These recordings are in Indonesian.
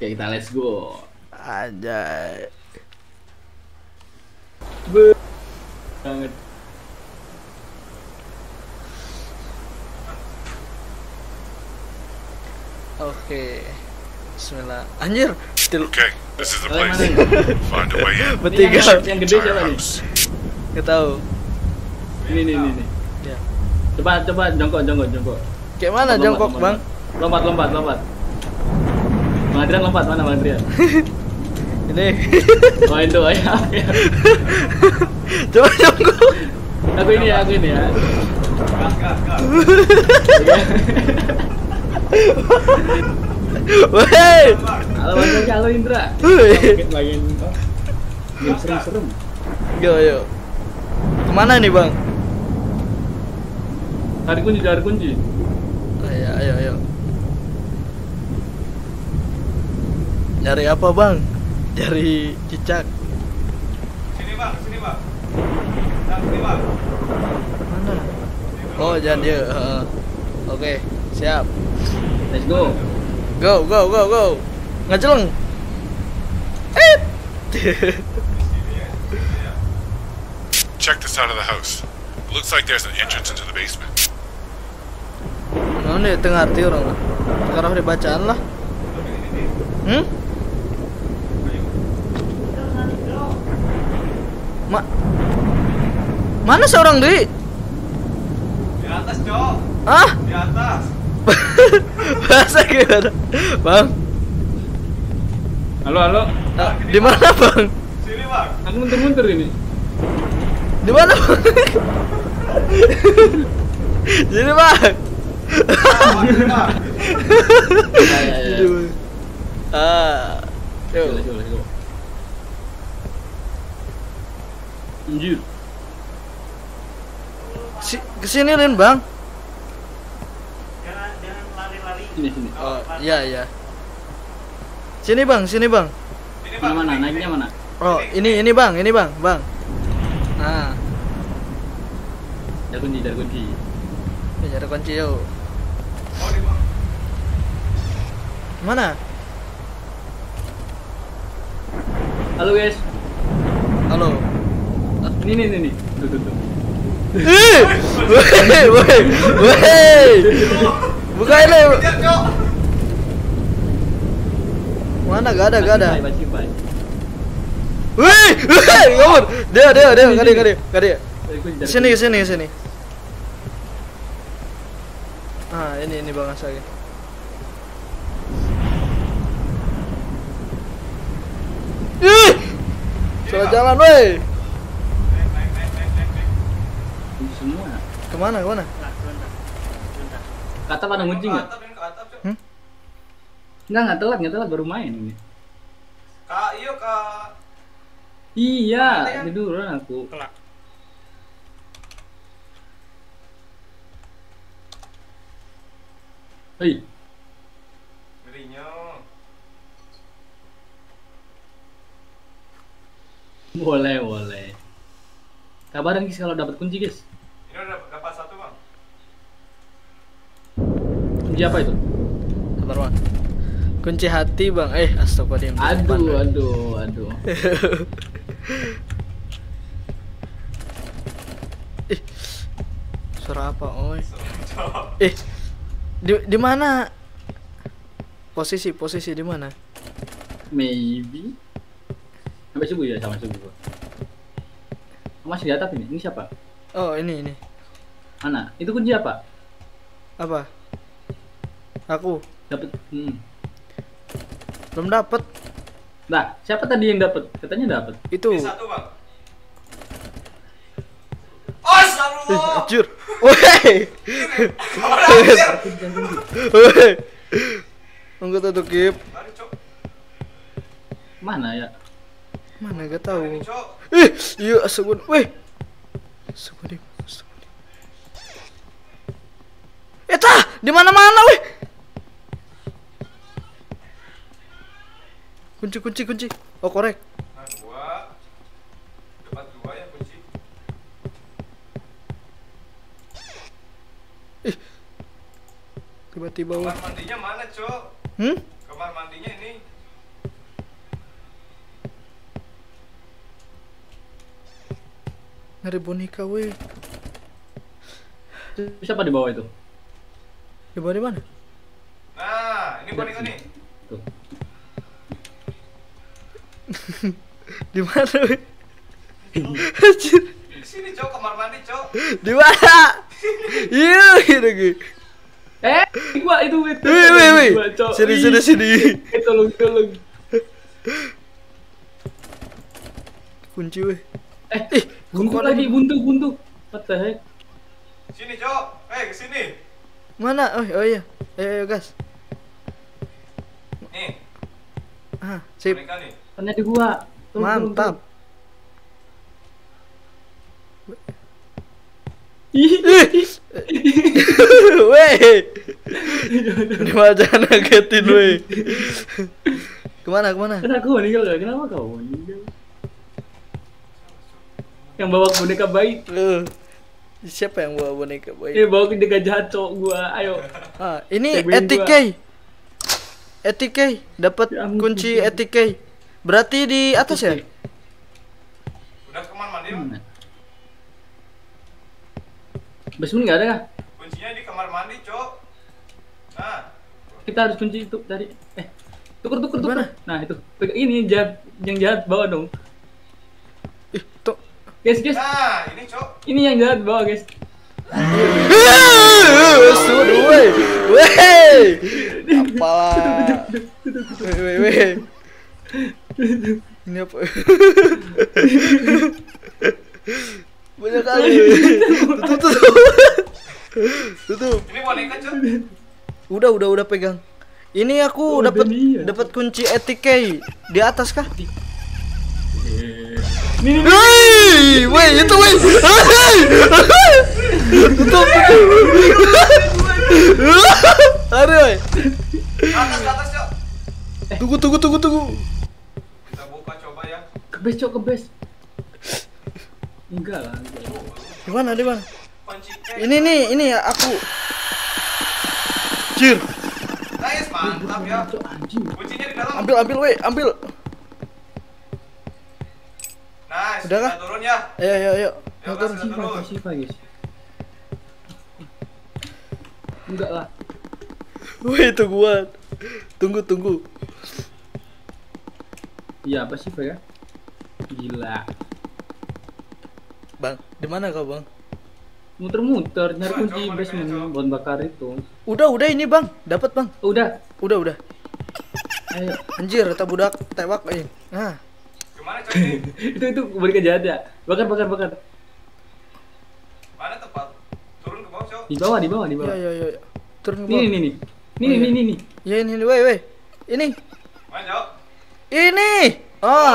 Oke, kita let's go. Aja. Banget. Oke. Bismillah. Anjir. Okay, this is the Kalian place. mana? Find a way in. Bertiga. Yang gede Entire siapa nih? house. Gak tahu. Ini. Ya. Coba jongkok. Kayak mana Lompat, jongkok, lompat. Bang? Lompat. Bang Adrian lompat, mana Bang Adrian? Ini. Oh itu ya. Coba jongkok. Aku ini ya. Woi. Halo Bang, halo Indra. Woi. Lagi game serem-serem. Yo. Kemana nih, Bang? Cari kunci. Ayo. Nyari apa, Bang? Nyari cicak. Sini bang. Mana? Oh, jangan dia. Oke, siap. Let's go. Go. Ngejeleng. Check the side of the house. It looks like there's an entrance into the basement. Nah, ini tengah arti orang lah. Sekarang udah bacaan lah. Mana seorang di? Di atas, Cok. Ah? Di atas. Bahasa gimana? Bang? Halo. Di mana, Bang? Sini, Bang. Aku mundur ini. Di mana, Bang? Sini, Bang. Sini, Bang. Ya. Yuk. Let's go. Anjir. Kesini Lin, Bang. Jangan lari-lari. Sini. Oh, iya. Sini, Bang. Sini, Bang. Mana? Naiknya mana? Oh, ini Bang. Bang. Nah, Cari kunci. ini ada kunci yuk. Oh, di bang. Mana? Halo guys. Halo. Ini. Tuh. Woi. Bukain le. Kejar, Cok. Mana? Gak ada. Bye. Woi, ngomong. Dia. Gak dia. Sini. Ah, ini Bang Asagi. Salah jalan, woi. Kunci semua. Kemana? Kata pada kunci nggak? Ke atap, Cok. Nggak telat baru main ini. Kak. Iya, Nanti kan? tiduran aku. Hei, Berinya. boleh. Kabarin guys kalau dapat kunci guys. Ini udah dapat satu, Bang. Kunci apa itu? Sabar, Bang. Kunci hati, Bang. Astagfirullah. Aduh. Suara apa, oi? Cok. Di mana? Posisi di mana? Maybe. Sampai subuh ya, sama subuh. Masih di atap ini. Ini siapa? Oh, ini. Mana? Itu kunci apa? Apa? Aku Dapat. belum dapat. Nah, siapa tadi yang dapat? Katanya dapat. Itu. Ini satu, Bang. Oh, astagfirullah. Anjir. Woi. Enggak tahu Kip. Lari, Cok. Mana ya? Mana gak tahu. Ini, Cok. Iya, asabun. Weh. Asabun. Di mana-mana, weh. Kunci. Oh, korek. Nah, dua. Dapat dua ya kunci. Tiba-tiba, Kamar weh. mandinya mana, Cok? Hmm? Kamar mandinya ini. Nyari boneka weh. Siapa di bawah itu? Di bawah di mana? Nah, ini boneka nih. Tuh. Di mana weh? Anjir. Di sini, Cok, kamar mandi, Cok. Di mana? Iya, gitu. Gua itu weh. Weh. Sini. Tolong. Kunci weh. Buntu lagi, buntu. What the heck? Sini, Cok. Ke sini. Mana? Oh iya. Ayo gas. Nih, Sip. boneka nih. Ternyata di gua. Tolong. Mantap. Weh. Ini macam ngagetin weh. Kemana? Kenapa kau meninggal? Kenapa kau meninggal? Yang bawa boneka bayi. Siapa yang bawa boneka boy? Bawa boneka jahat cowok gua. Ayo. Ini Cebein ETK. Dapat Ya ampun, kunci ya. ETK. Berarti di atas ya? Udah ke kamar mandi, Bang. Basement nggak ada kah? Kuncinya di kamar mandi, Cok. Nah, Kita harus kunci itu tadi. Tuker. Gimana? Nah itu. Ini jahat, yang jahat bawa dong. Tuh. Guys. nah, ini, Cok. Ini yang jahat bawa guys. Suruh weh. Apalah. Weh. Ini apa? Banyak kali. Tutup. Ini boneka, Cok. Udah pegang. Ini aku Oh, dapat udah nih, ya. dapat kunci ETK di atas kah? Nih. Weh, itu weh. Tutup. Aduh, weh. Ke atas, Cok. Tunggu. Kita buka coba ya. Ke base. Enggak lah. Di mana? Kunci Ini ya aku. Jir. Nice, mantap ya. Cok, anjing. Kuncinya di dalam. Ambil weh, ambil. Nice. Udah kah? Kita turun ya. Ayo. Ya, Motor. Mas. Siapa guys? Enggak lah. Weh, itu gua. Tunggu. Iya apa sih ya? Gila. Bang, di mana kau, Bang? Muter-muter nyari Coba, kunci coba, basement coba. bahan bakar itu. Udah ini, Bang. Dapat, Bang. Udah. Udah. Ayo. Anjir, tak budak tewak ini. Nah, Gimana, Cok ini? itu boneka jahat ya. Bakar. Mana tempat? Turun ke bawah, Cok. Di bawah. iya. Turun ke bawah. Nih. Nih. Ya ini, weh. Ini. Mana, Cok? Ini. Oh.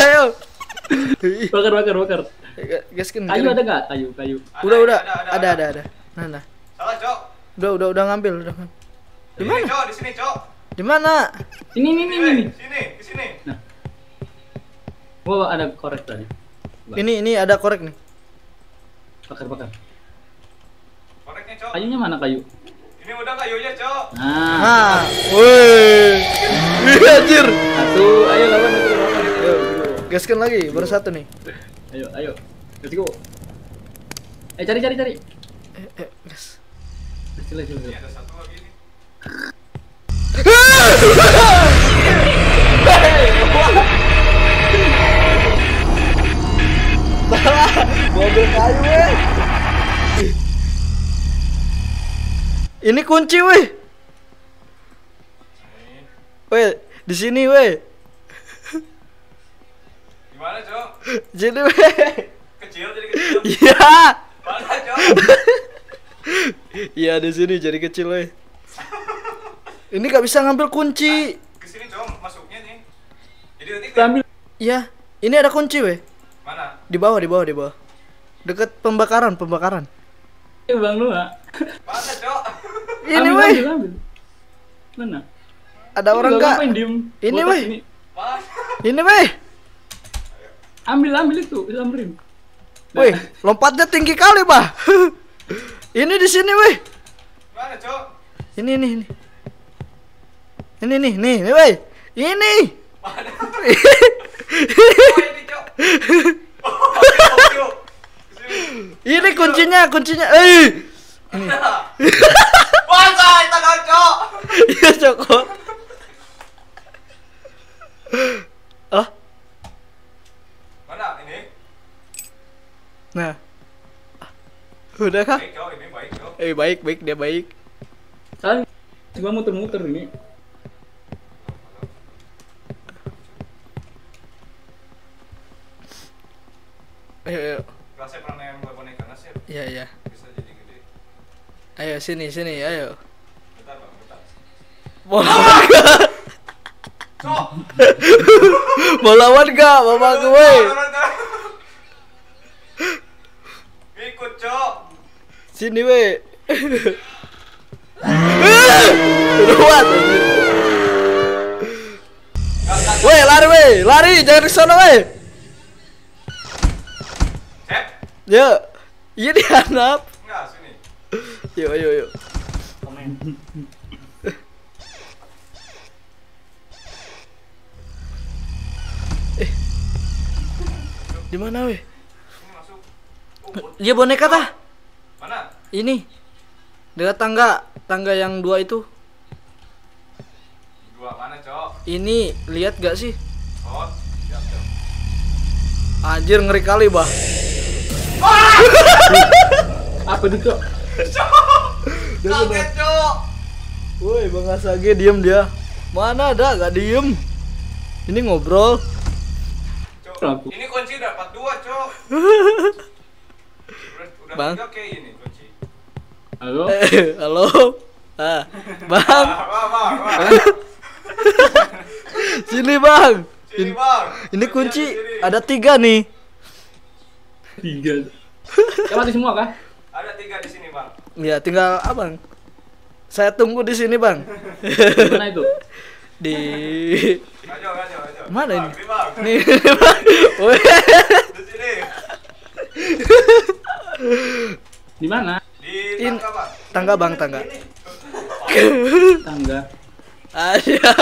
Ayo, Ayo. Bakar. Gaskin. Kayu ada nggak? Kayu. Udah. Ada. Nah. Salah, Cok. Udah ngambil. Di Di mana? sini, Cok. Di sini, Cok. Di mana? Ini. Sini, ke sini. Nah. Wah, ada korek tadi. Ini ada korek nih. Bakar. Koreknya, Cok. Kayunya mana kayu? Ini udah kayunya, Cok. Ah, woi. Anjir. Satu, ayo lawan. Gaskan lagi, baru satu nih. Ayo. Let's go. Cari. Gas. Coba. Ini ada satu lagi nih. Mobil kayu, weh. Ini kunci, weh. Weh, di sini, weh. Gimana, Cok? Jadi, weh. Kecil jadi kecil. Iya. Mana, Cok? Iya, di sini jadi kecil, weh. Ini gak bisa ngambil kunci. Ke sini, Cok. Masuknya nih. Jadi nanti Ambil. Iya, ini ada kunci, weh. mana? Di bawah. Dekat pembakaran. Bang Noah. Mana, Cok? Ini, weh. Ambil. Mana? Ada orang gak? Ngapain diem? Ini, Botak weh. ini. Mana? Ini, weh. Ambil itu, samperin. Weh, lompatnya tinggi kali, bah. Ini di sini, weh. Mana, Cok? Ini. Nih, weh. Ini. Mana? Oh, ini, Cok. Ini kuncinya. Ini. Bonsai tangan cok. Iya, Coko. Oh, Mana ini? nah. Udah kah? Baik cok, ini baik cok. Baik, dia baik. Kalian cuma muter-muter ini. Ayo. Kalau saya pernah nembak boneka nasib, Iya. bisa jadi gede. Ayo sini, ayo. Bentar bang, bentar. Mau lawan gak? Cok. Mau lawan gak, Bapak gue? Ikut cok. Sini we. Luat. Weh, lari, jangan ke sana we. Sep. Yo. Iya dihanap. Enggak sini. Yuk. Komen. Di mana we? Ini masuk. Dia boneka tah? Mana? Ini. Dekat tangga yang 2 itu. Dua mana cok? Ini lihat gak sih? Oh, siap cok. Anjir ngeri kali, Bah. Apa itu, Cok? Kaget cok. Woi, Bang Asage diem dia. Mana ada gak diem? Ini ngobrol. Cok. Aku. Ini kunci dapat 2 cok. Udah Bang. 3 kayak ini kunci. Halo? Halo. Bang. Bang. Sini, Bang. Sini bang. Ini kunci Sini. ada 3 nih. 3. Kamu mati semua kah? Ada 3 di sini bang. Ya, tinggal Abang. Saya tunggu di sini, Bang. Di mana itu? Di Ayo. Mana Bang, ini? Bang. nih, Bang. Woi. Di sini. Di mana? Di In- tangga bang. Tangga. Tangga. Ada.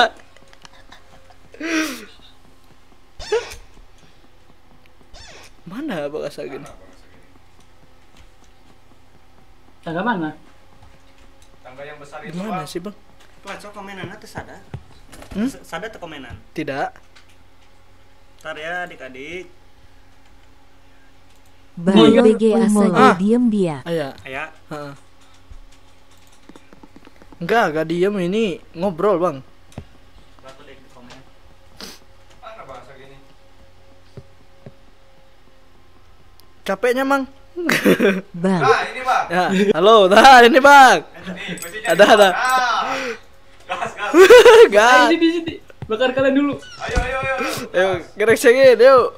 Mana Bang Asage nih? Tangga mana? Tangga yang besar itu Gimana bang. sih, Bang? Pelacok komenan itu sada. Hmm? Sada atau komenan? Tidak. Ntar ya adik-adik. Oh, iya. BG Asage Ah. diem dia. Aya. Ayah. Heeh. Enggak diem ini ngobrol, Bang. Berapa dek di komen? Mana bahasa gini? Capeknya, Mang. Bang, Nah ini bang. Ya, halo. Nah, ini, Bang. Nih kuncinya. Ada. Nah. Gas. Gas. Sini. Bakar kalian dulu. Ayo. Ayo, gerak segit, yuk.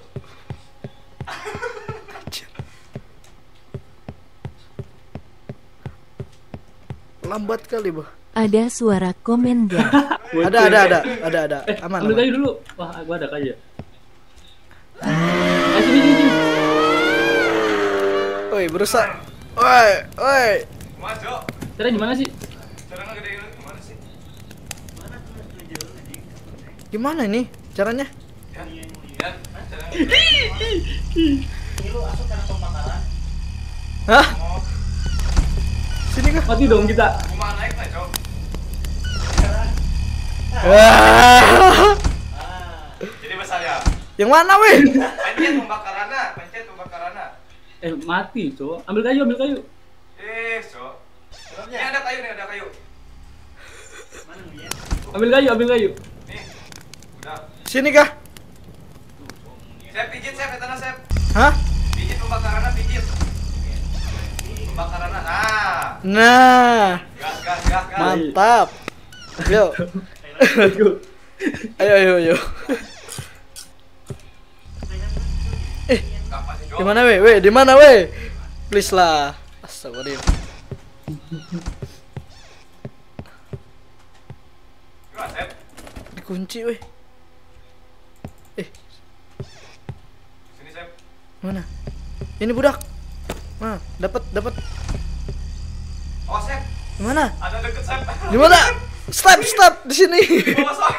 Lambat kali, Bah. ada suara komen gak? Ada. Aman. Ambil kayu dulu. Wah, gua ada kayu. Sini. Oi, berusaha. Oi. Maju. Caranya gimana sih? Cara ngegedein lu gimana sih? Gimana ini caranya? Ya. Cara ngegedein. Ini lu asup karena pembakaran. Hah? Sini kah? Mati dong kita. Kumaha naik nah cok. Jadi besar ya. Yang mana, weh? Pencet pembakaranna. Mati, Cok. Ambil kayu. Cok. Ini ada kayu. Mana dia? Ambil kayu. Nih. Udah. Sini kah? Saya pijit etana saya. Hah? Pijit pembakaranna. Pembakaranna. Nah, Gas. mantap. Yuk. Ayo. Kapan sih cok? Di mana, weh? Di mana, weh? Please lah. Astagfirullah. Gimana Sep? Dikunci, weh. Sini Sep. Mana? Ini budak. Nah, dapat. Oh Sep. Di mana? Ada deket Sep. Di mana? Stop di sini. Bawa Sep.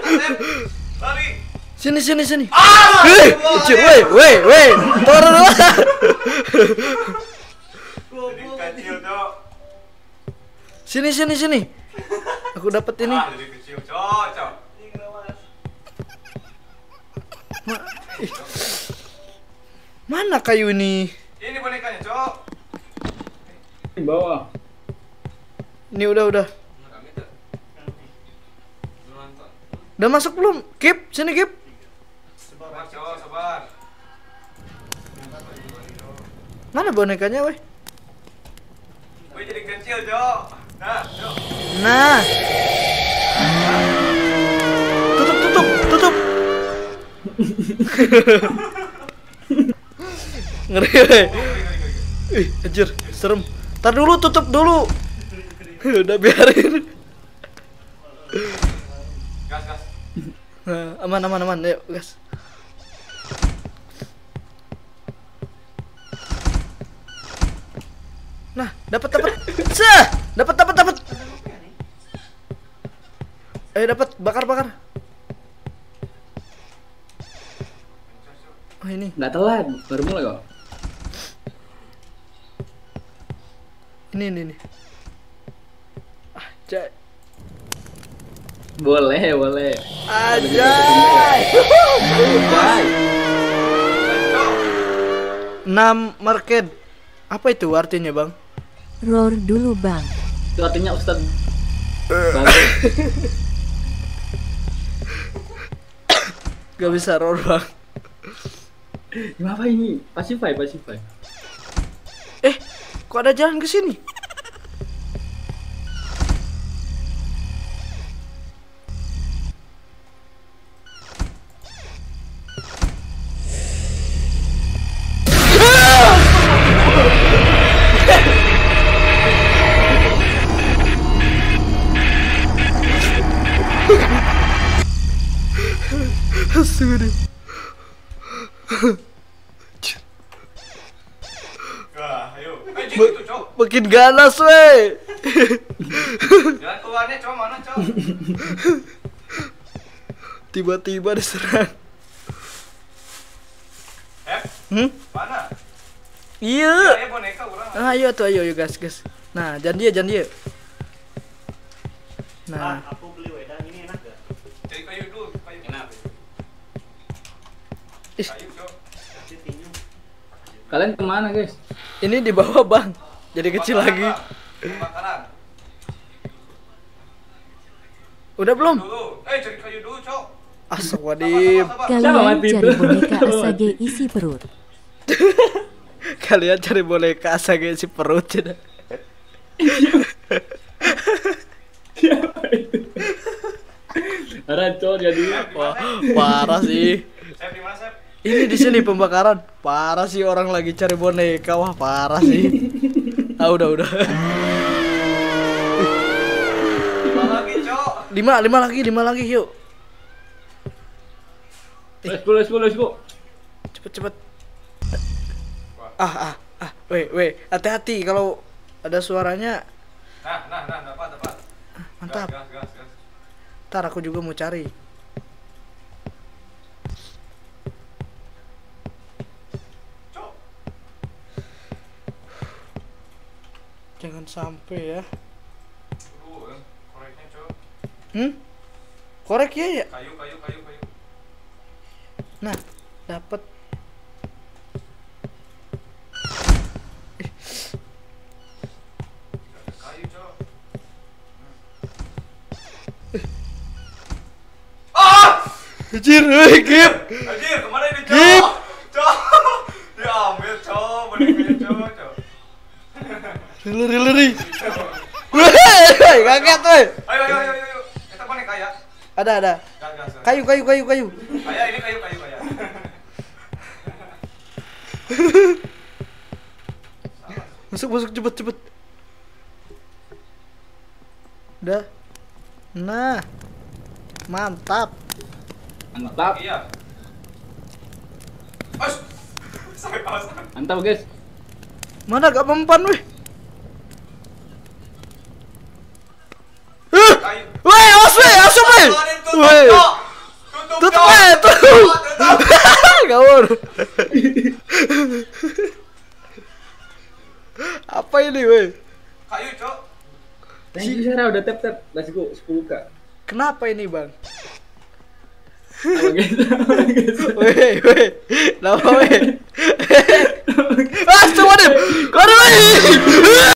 Sep. Lari. Sini. Ah! Weh, turun. Sini. Aku dapat ini. Ah, jadi kecil, cok. Ih. Mana kayu ini? Ini bonekanya, cok. Di bawah. Ini udah. Enggak minta. Belum nonton. Udah masuk belum? Kip, sini Kip. Sabar, cok, sabar. Mana bonekanya, weh? Gue jadi kecil, cok. Nah, cok. Nah. Tutup. Ngeri, weh. Ih, anjir, serem. Tar dulu, tutup dulu. Udah biarin. Gas. Nah, aman. Yuk, gas. Nah, dapat. Dapat. Dapat, bakar. Oh, ini. Nggak telat, baru mulai kok. Ini. Ajay. Boleh. Ajay. Guys, 6 market. Apa itu artinya, Bang? Roar dulu bang. itu artinya Ustaz bagus. Gak bisa roar, Bang. Apa ini? Pasify. Kok ada jalan ke sini? Astaga. Wah, ayo. Gitu, cok. Makin ganas, weh. Jalan keluarnya, cok. Mana, cok? Tiba-tiba diserang. Mana? Iya. Ya, boneka orang. Ayo gas. Nah, jangan dia. Nah, Aku beli wedang ini enak gak? Cari kayu dulu, kayu. Enak. Ih. Kayu, cok. Kasih tinju. Kalian kemana guys? ini di bawah, Bang. Jadi kecil lagi. Pembakaran. Udah belum? Dulu. Cari kayu dulu, cok. Astagfirullahaladzim. Kalian mati cari itu? boneka asage isi perut. Kalian cari boneka asage si perut. Racor jadi. Wah, parah sih. Sep di mana, Sep? Ini di sini pembakaran. Parah sih, orang lagi cari boneka. Wah, parah sih. Ah, udah. Lima lagi, cok. Lima lagi, yuk. Let's go. Cepet. Weh, hati-hati kalau ada suaranya. Nah, dapat. Mantap. Gas. Ntar aku juga mau cari. Cok. Jangan sampai ya. Dulu, koreknya, cok. Korek ya. Kayu. Nah, dapat. Kayu, cok. Ah! Anjir, Gip. Anjir, kemana ini, Gip. cok? Cok. Diambil, cok. Bonekanya, cok. Rileri. Weh, kaget, weh. Ayo. Kita boneka ya. Ada. Gas. Kayu. Ayah, ini kayu. Masuk cepet. Udah. Nah. Mantap. Iya. Sampai paus. Mantap guys. Mana gak mempan, weh? Kayu. Weh, awas, weh. Weh. Tutup. Gawur. Apa ini, weh? Kayu, cok. Thank you Sarah udah tap. Let's go 10k. Kenapa ini bang? Apa gitu? Weh, nama weh.